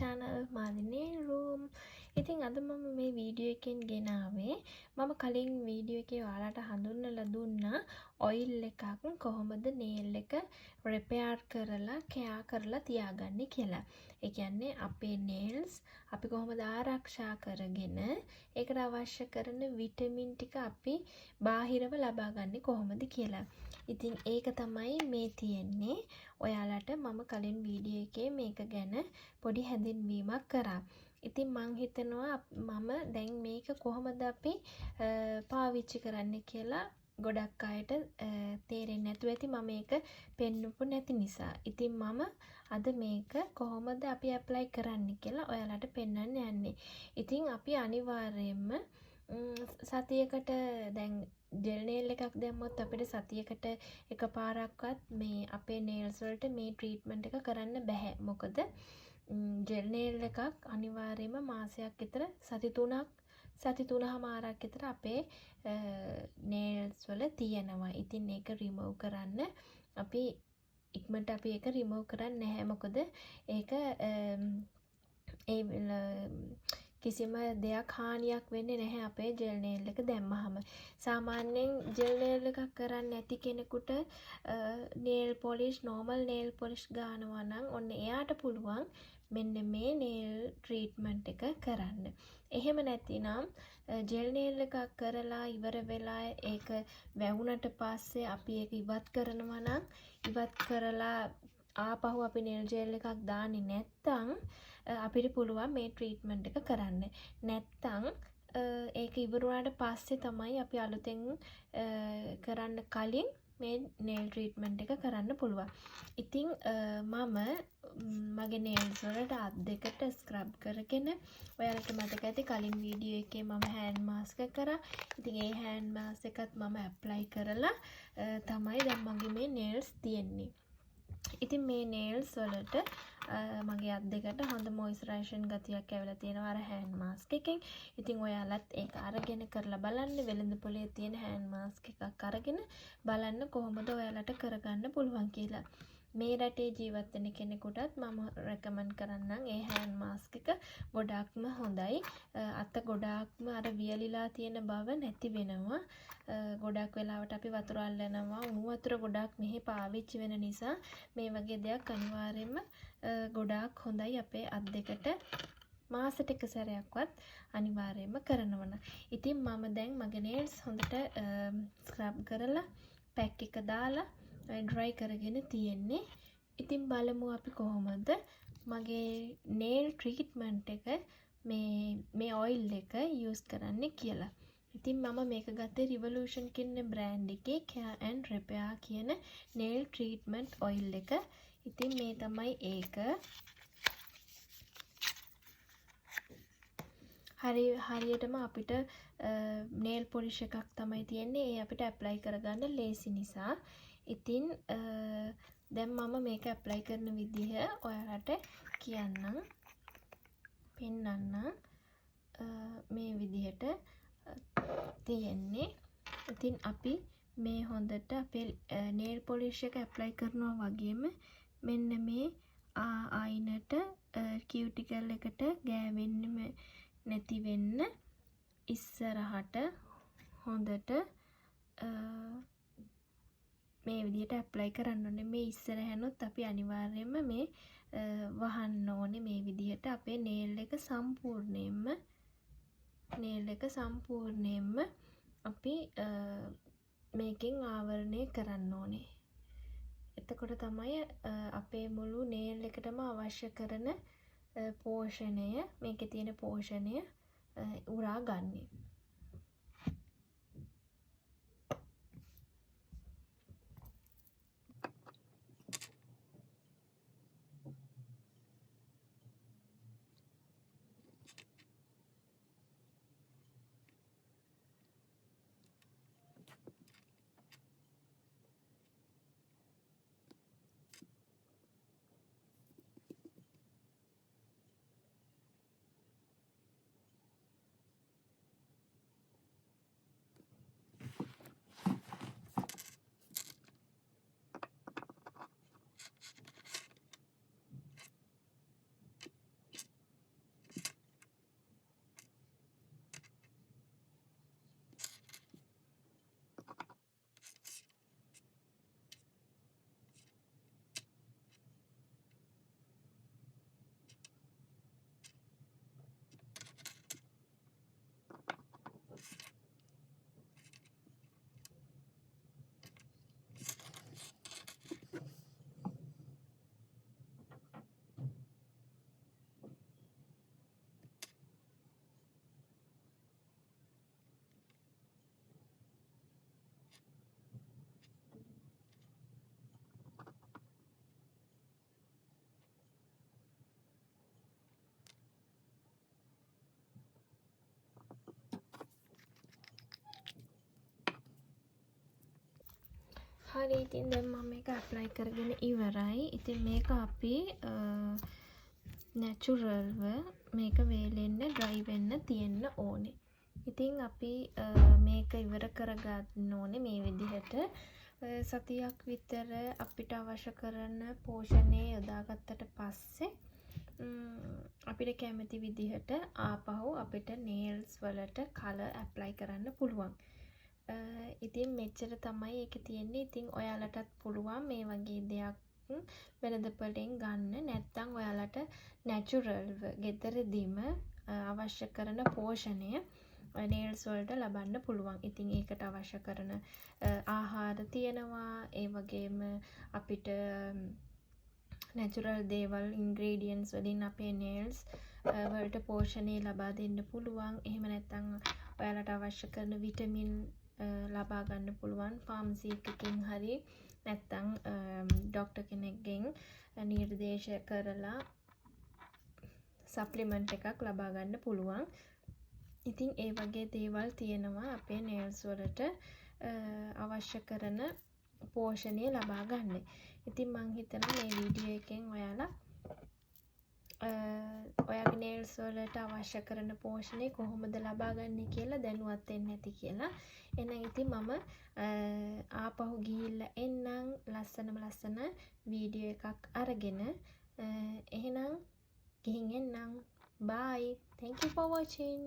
channel Madhi nail room. ඉතින් අද මම මේ වීඩියෝ එකෙන් ගෙනාවේ මම කලින් වීඩියෝ එකේ ඔයාලට හඳුන්වලා දුන්නා ඔයිල් එකක් කොහොමද nail එක repair කරලා care කරලා තියාගන්නේ කියලා. ඒ කියන්නේ අපේ nails අපි කොහොමද ආරක්ෂා කරගෙන ඒකට අවශ්‍ය කරන විටමින් ටික අපි බාහිරව ලබා ගන්නේ කොහොමද කියලා. ඉතින් ඒක තමයි මේ තියෙන්නේ. ඔයාලට මම කලින් වීඩියෝ එකේ මේක ගැන පොඩි හැඳින්වීමක් කරා. ඉතින් මං හිතනවා මම දැන් මේක කොහොමද අපි පාවිච්චි කරන්න කියලා ගොඩක් අයට තේරෙන්නේ නැතුව ඇති මම මේක පෙන්වපු නැති නිසා. ඉතින් මම අද මේක කොහොමද අපි ඇප්ලයි කරන්න කියලා ඔයාලට පෙන්වන්න යන්නේ. ඉතින් අපි අනිවාර්යයෙන්ම සතියකට දැන් ජෙල් නේල් එකක් දැම්මොත් අපිට සතියකට එකපාරක්වත් මේ අපේ නේල්ස් වලට මේ ට්‍රීට්මන්ට් එක කරන්න බෑ. මොකද ජෙල් නේල් එකක් අනිවාර්යයෙන්ම මාසයක් විතර සති 3මාරක් විතර අපේ නේල්ස් වල තියෙනවා. ඉතින් ඒක රිමූව් කරන්න අපි ඉක්මනට අපි ඒක රිමූව් කරන්නේ නැහැ. මොකද ඒක කිසිම දෙයක් හානියක් වෙන්නේ නැහැ අපේ ජෙල් නේල් එක දැම්මහම. සාමාන්‍යයෙන් ජෙල් නේල් එකක් කරන්නේ නැති කෙනෙකුට nail polish normal nail polish ගන්නවා නම් ඔන්න එයාට පුළුවන් මෙන්න මේ nail treatment එක කරන්න. එහෙම නැතිනම් ජෙල් නේල් එකක් කරලා ඉවර වෙලා ඒක වැවුනට පස්සේ අපි ඒක ඉවත් කරනවා නම් ඉවත් කරලා ආපහු අපි nail gel එකක් දාන්නේ නැත්තම් අපිට පුළුවන් මේ ට්‍රීට්මන්ට් එක කරන්න. නැත්තම් ඒක ඉවර වුණාට පස්සේ තමයි අපි අලුතෙන් කරන්න කලින් මේ nail treatment එක කරන්න පුළුවන්. ඉතින් මම මගේ nails වලට අත් දෙකට scrub කරගෙන ඔයාලට මතක ඇති කලින් වීඩියෝ එකේ මම hand mask කරා. ඉතින් ඒ hand mask එකත් මම apply කරලා තමයි දැන් මගේ මේ nails තියෙන්නේ. ඉතින් මේ nails වලට මගේ අත් දෙකට හොඳ මොයිස්චරයිසේෂන් ගතියක් ඇවිල්ලා තියෙනවා අර hand mask එකෙන්. ඉතින් ඔයාලත් ඒක අරගෙන කරලා බලන්න. වෙළඳ පොලේ තියෙන hand mask එකක් අරගෙන බලන්න කොහොමද ඔයාලට කරගන්න පුළුවන් කියලා. මේ රටේ ජීවත් වෙන කෙනෙකුටත් මම රෙකමන්ඩ් කරන්නම් ඒ hand mask එක ගොඩාක්ම හොඳයි. අත ගොඩාක්ම අර වියලිලා තියෙන බව නැති වෙනවා. ගොඩක් වෙලාවට අපි වතුර අල්ලනවා. උණු වතුර ගොඩක් මෙහි පාවිච්චි වෙන නිසා මේ වගේ දෙයක් අනිවාර්යයෙන්ම ගොඩාක් හොඳයි අපේ අත් දෙකට මාසෙට එක සැරයක්වත් අනිවාර්යයෙන්ම කරනවන. ඉතින් මම දැන් මගේ nails හොඳට ස්ක්‍රබ් කරලා පැක් එක දාලා ඩ්‍රයි කරගෙන තියෙන්නේ. ඉතින් බලමු අපි කොහොමද මගේ nail treatment එක මේ oil එක use කරන්නේ කියලා. ඉතින් මම මේක ගත්තේ Revolution කියන brand එකේ Care and Repair කියන nail treatment oil එක. ඉතින් මේ තමයි ඒක. හරියටම අපිට nail polish එකක් තමයි තියෙන්නේ. ඒ අපිට apply කරගන්න ලේසි නිසා. ඉතින් දැන් මම මේක apply කරන විදිහ ඔයාලට කියන්නම්. පෙන්නන්නම්. මේ විදිහට තියෙන්නේ. ඉතින් අපි මේ හොඳට අපේ nail polish එක apply කරනවා වගේම මෙන්න මේ අයිනට cuticle එකට ගෑවෙන්නෙම නැති වෙන්න ඉස්සරහට හොඳට මේ විදිහට apply කරන්න ඕනේ. මේ ඉස්සරහනොත් අපි අනිවාර්යයෙන්ම මේ වහන්න ඕනේ මේ විදිහට අපේ nail එක සම්පූර්ණයෙන්ම අපි මේකෙන් ආවරණය කරන්න ඕනේ. එතකොට තමයි අපේ මුළු nail එකටම අවශ්‍ය කරන පෝෂණය මේකේ තියෙන පෝෂණය උරා ගන්නේ. හරි ඉතින් දැන් මම මේක ඇප්ලයි කරගෙන ඉවරයි. ඉතින් මේක අපි නැචුරල්ව මේක වේලෙන්න ඩ්‍රයි වෙන්න තියෙන්න ඕනේ. ඉතින් අපි මේක ඉවර කරගන්න ඕනේ මේ විදිහට. සතියක් විතර අපිට අවශ්‍ය කරන පෝෂණය යොදාගත්තට පස්සේ අපිට කැමති විදිහට ආපහු අපිට නේල්ස් වලට කලර් ඇප්ලයි කරන්න පුළුවන්. ඉතින් මෙච්චර තමයි ඒක තියෙන්නේ. ඉතින් ඔයාලටත් පුළුවන් මේ වගේ දෙයක් වෙළඳපොලෙන් ගන්න. නැත්නම් ඔයාලට නැචුරල්ව ගෙදරදීම අවශ්‍ය කරන පෝෂණය නේල්ස් වලට ලබන්න පුළුවන්. ඉතින් ඒකට අවශ්‍ය කරන ආහාර තියෙනවා. ඒ වගේම අපිට නැචුරල් දේවල් ඉන්ග්‍රීඩියන්ට්ස් වලින් අපේ නේල්ස් වලට පෝෂණය ලබා දෙන්න පුළුවන්. එහෙම නැත්නම් ඔයාලට අවශ්‍ය කරන විටමින් ලබා ගන්න පුළුවන් ෆාමසි එකකින් හරි නැත්නම් ඩොක්ටර් කෙනෙක්ගෙන් නිර්දේශ කරලා සප්ලිමන්ට් එකක් ලබා ගන්න පුළුවන්. ඉතින් ඒ වගේ දේවල් තියෙනවා අපේ නේල්ස් වලට අවශ්‍ය කරන පෝෂණය ලබා ගන්න. ඉතින් මං හිතනවා මේ වීඩියෝ එකෙන් ඔයාලා ඔයාගේ නේල්ස් වලට අවශ්‍ය කරන පෝෂණය කොහොමද ලබා ගන්නේ කියලා දැනුවත් වෙන්න ඇති කියලා. එහෙනම් ඉතින් මම ආපහු ගිහිල්ලා එන්නම් ලස්සන වීඩියෝ එකක් අරගෙන. එහෙනම් ගිහින් එන්නම්. Bye. Thank you for watching.